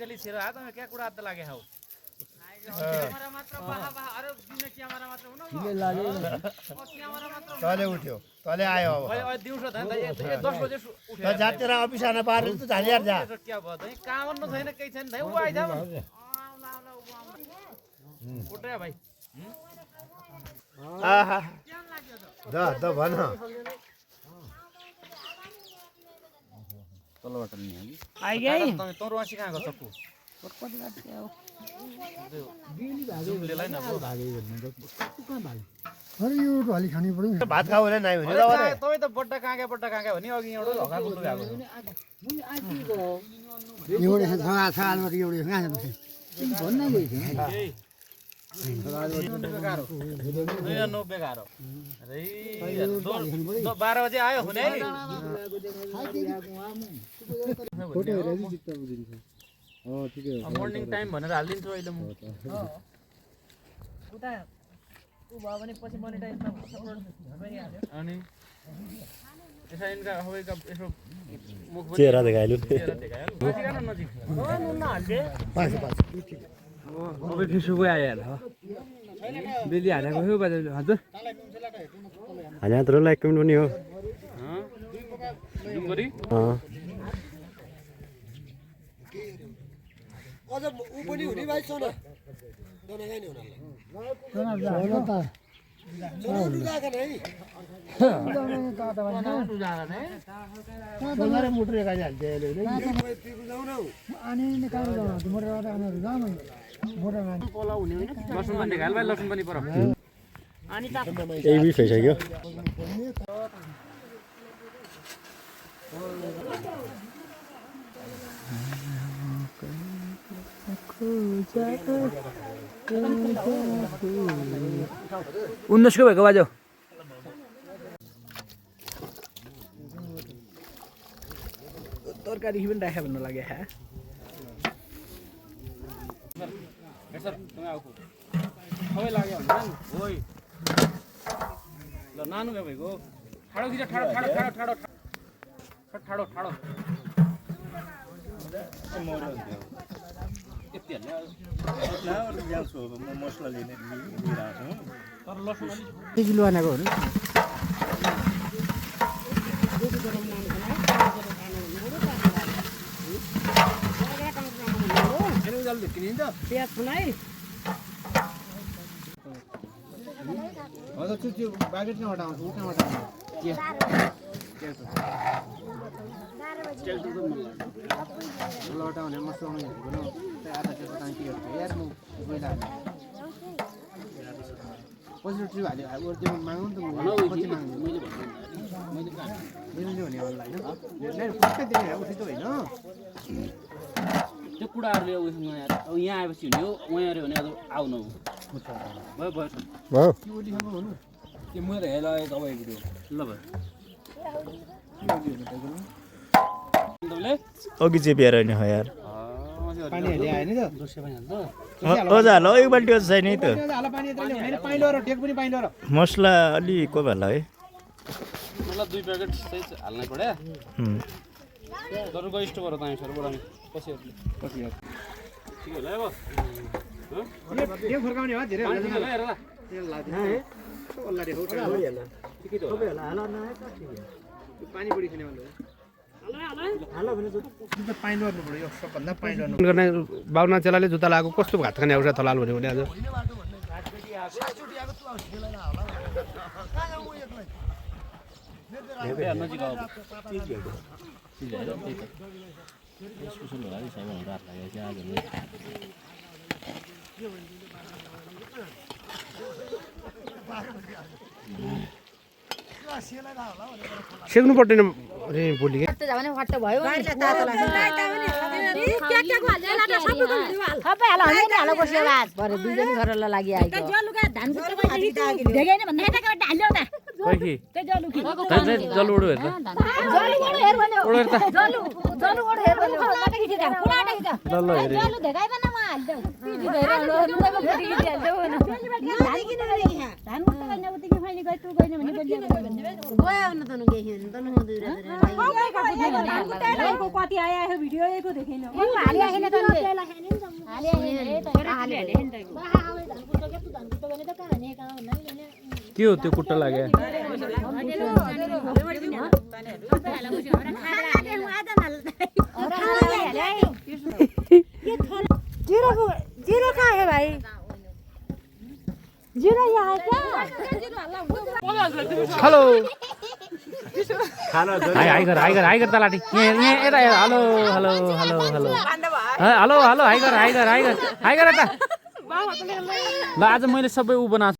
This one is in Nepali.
गली छिरो हात में क्या कुड़ा हात लागे हाउ हमारा मात्र बाहा बाहा अरे दिन कि हमारा मात्र हुन किले लागे हमारा मात्र तले उठ्यो तले आयो अब ओइ दिउँसो त 10 बजे उठ्यो त जातेर अफिस आना पारे त झालियार जा क्या भयो त काम गर्नु छैन केही छैन भाइ उ आइजा उठ्या भाइ आहा द भन तलबाट नि आइ गई त तोरो आसी कहाँ गर्छ सकु कति काट्यो जुमलेलाई न भागे भन्नु त कहाँ भागे अरे यो ढली खानु पर्यो भात खाऊ भने नाइ भने र तपाई त बड्डा काँगे भने अनि एउटा हगा कुट्नु गएको एउटा छगा छाल गर एउटा कहाँ छ भन्न गई थिए नो बेकार अरे 12 बजे आयो हुने फोटो हेरेर चित्त बुझिन्छ ठिकै हो मर्निङ टाइम भनेर हाल्दिन्छु अहिले म उता उ भयो भने पछि मोनेटाइज अनि यसै इनका हवेका यसो मुख चेहरा देखाइलु चेहरा देखाइल नजिक न नजिक नुन हाल्के पास ठीक अब फेसबुक आयो यार बेली हालेको हो बाजे हजुर हाले तर लाइक कमेन्ट पनि हो जुम गरी अझ उ पनि हुने भाइ सोना दोना गानी हुनाले सोना त सोना जागा नै सोना मोटर गाडी हाल्छ अहिले नि जाऊ न अनि निकाल जाऊ मोटर गाडी आउनु जाऊ न मोटर गाडी पोला हुने हैन लसुन पनि देखाइल भाइ लसुन पनि पर अनि त यही बिस भइसक्यो उन्नाइसको भएको बाजो तरकारी पनि राख्या भन्नु लाग्यो हा सर तपाईँ आउको खबै लाग्यो भने ओइ ल नानु भएको ठाडो खिच ठाडो ठाडो ठाडो ठाडो ठाडो ठाडो मसला लिने तर लसुन अलि किलो आनेको हो नि प्याज फुलाइ हजुर त्यो बागेट नै हटाउँछु उ कहाँ हटाउँछु हटाउने मसला आधा त्यो टाङ्की यार म पहिला पछि ट्रिप हाल्यो अब त्यो माग्नु त पछि माग्नु मैले हुने होला होइन पक्कै दिने उठि त होइन त्यो कुराहरुले उसँग यार अब यहाँ आएपछि हुने हो वहाँ आयो भने अब आउनु भयो भयो भयो त्यो उठिसम्म हुनु त्यो मैले हेला तपाईको भिडियो ल भयो तपाईँले अघि चेपिएर नि हो यार पानी हाले आयो नि त ओजा ल एक बाल्टी ओजा छैन है त हाल पानी यत्रो ल्याउने पाइलो र टेक पनि पाइलो र मसला अलि को भला है मलाई 2 प्याकेट सही हाल्नै पर्यो दरुको स्टोर त हामी सरबाट हामी पछि पछि ठीक होला अब यो फर्काउने हो धेरै होला हेर ल तेल लाग्छ ओल्ला देखौ ठिकै त होला हाल न पानी बढी खाने भन्नु हाल भने त पानी गर्नु पर्यो यो सबभन्दा पानी गर्नु गर्ने बाउना चेलाले जुत्ता लगाएको कस्तो भात खाने आउँछ थलाल भन्यो भने आज नजिक अब स्पेशल होला नि साइमा रात लाग्यो चाहिँ आज सेक्नु पर्दैन अरे भोलि के दुईजना घरलाई लागि आएको खोइ कि जल उडो हेर त उडो हेर त जल्लो हेरे कति आयो भिडियो एको देखेन के हो त्यो कुट्टा लाग्यो जीरो कहाँ है भाई जीरो यहाँ है क्या हेलो हाई कर तलाटी यहाँ यता hello hello hello hello hello hello hi कर यता ल आज मैले सबै उ बनाएको